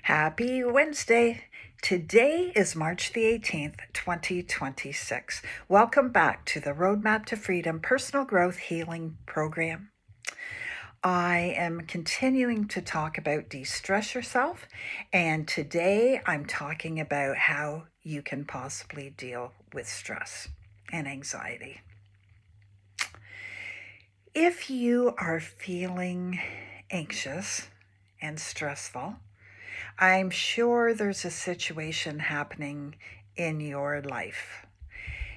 Happy Wednesday. Today is March the 18th, 2026. Welcome back to the Roadmap to Freedom Personal Growth Healing Program. I am continuing to talk about de-stress yourself, and today I'm talking about how you can possibly deal with stress and anxiety. If you are feeling anxious and stressful, I'm sure there's a situation happening in your life.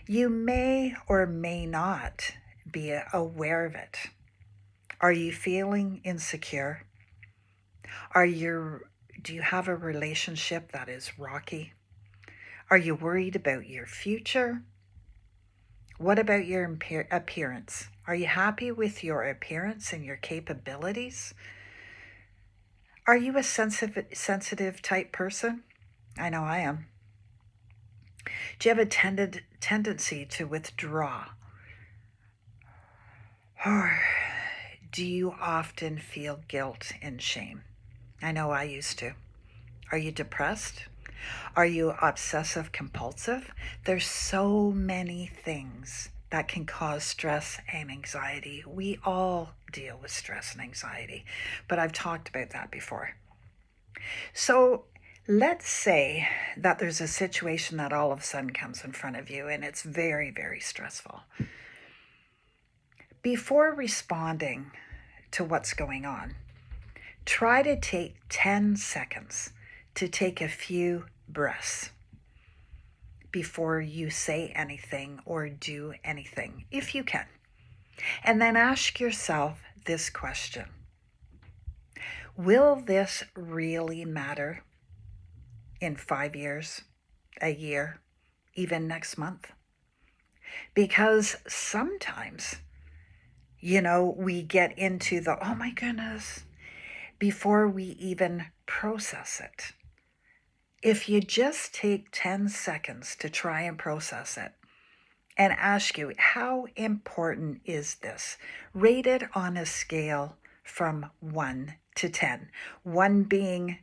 You may or may not be aware of it. Are you feeling insecure? Do you have a relationship that is rocky? Are you worried about your future? What about your appearance? Are you happy with your appearance and your capabilities? Are you a sensitive type person? I know I am. Do you have a tendency to withdraw? Or do you often feel guilt and shame? I know I used to. Are you depressed? Are you obsessive compulsive? There's so many things that can cause stress and anxiety. We all deal with stress and anxiety, but I've talked about that before. So let's say that there's a situation that all of a sudden comes in front of you and it's very, very stressful. Before responding to what's going on, try to take 10 seconds to take a few breaths before you say anything or do anything, if you can. And then ask yourself this question: will this really matter in 5 years, a year, even next month? Because sometimes, we get into the, oh my goodness, before we even process it. If you just take 10 seconds to try and process it and ask you, how important is this? Rate it on a scale from 1 to 10. 1 being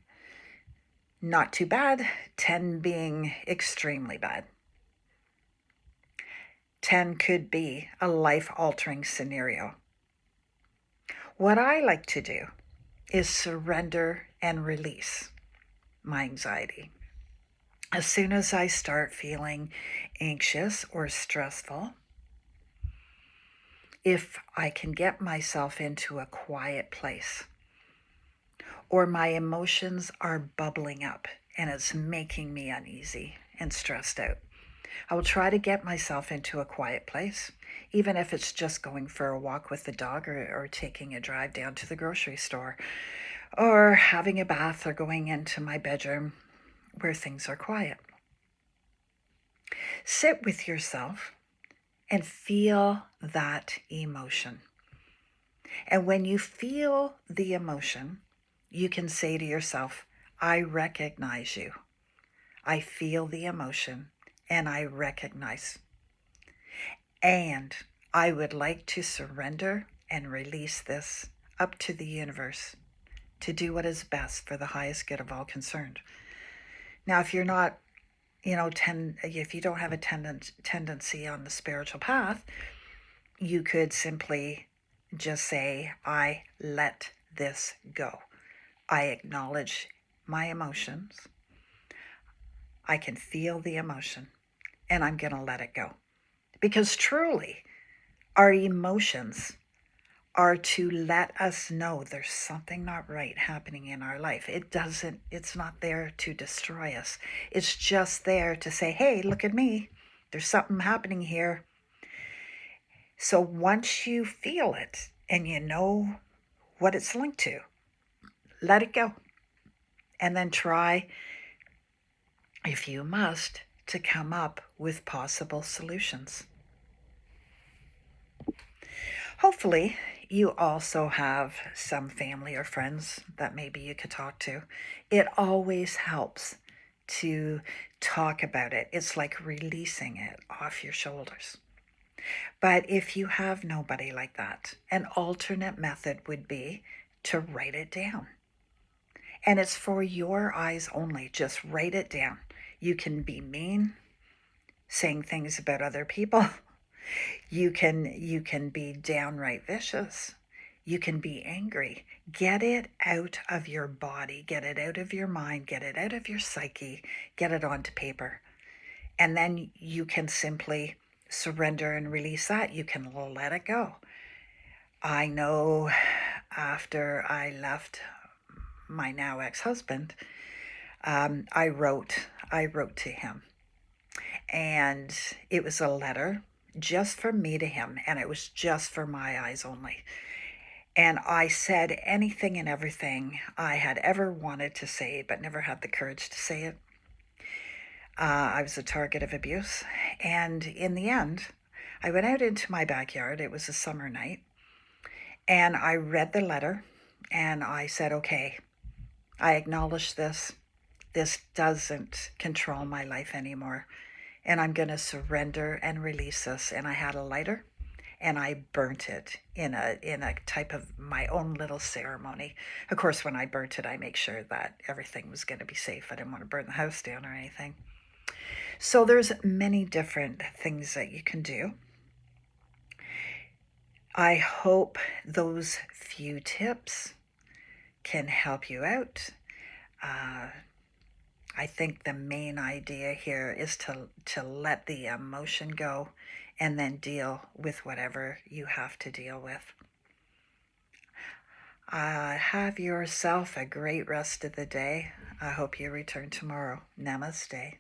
not too bad, 10 being extremely bad. 10 could be a life-altering scenario. What I like to do is surrender and release my anxiety. As soon as I start feeling anxious or stressful, if I can get myself into a quiet place, or my emotions are bubbling up and it's making me uneasy and stressed out, I will try to get myself into a quiet place, even if it's just going for a walk with the dog or taking a drive down to the grocery store or having a bath or going into my bedroom where things are quiet. Sit with yourself and feel that emotion. And when you feel the emotion, you can say to yourself, I recognize you. I feel the emotion and I recognize. And I would like to surrender and release this up to the universe to do what is best for the highest good of all concerned. Now, if you're not, if you don't have a tendency on the spiritual path, you could simply just say, I let this go. I acknowledge my emotions. I can feel the emotion, and I'm going to let it go. Because truly, our emotions are to let us know there's something not right happening in our life. It's not there to destroy us. It's just there to say, hey, look at me. There's something happening here. So once you feel it and you know what it's linked to, let it go. And then try, if you must, to come up with possible solutions. Hopefully, you also have some family or friends that maybe you could talk to. It always helps to talk about it. It's like releasing it off your shoulders. But if you have nobody like that, an alternate method would be to write it down And it's for your eyes only. Just write it down. You can be mean, saying things about other people. You can be downright vicious. You can be angry. Get it out of your body, get it out of your mind, get it out of your psyche, get it onto paper. And then you can simply surrender and release that. You can let it go. I know after I left my now ex-husband, I wrote to him, and it was a letter just from me to him, and it was just for my eyes only. And I said anything and everything I had ever wanted to say, but never had the courage to say it. I was a target of abuse. And in the end, I went out into my backyard. It was a summer night. And I read the letter and I said, okay, I acknowledge this. This doesn't control my life anymore. And I'm going to surrender and release this. And I had a lighter and I burnt it in a type of my own little ceremony. Of course, when I burnt it, I make sure that everything was going to be safe. I didn't want to burn the house down or anything. So there's many different things that you can do. I hope those few tips can help you out. I think the main idea here is to let the emotion go and then deal with whatever you have to deal with. Have yourself a great rest of the day. I hope you return tomorrow. Namaste.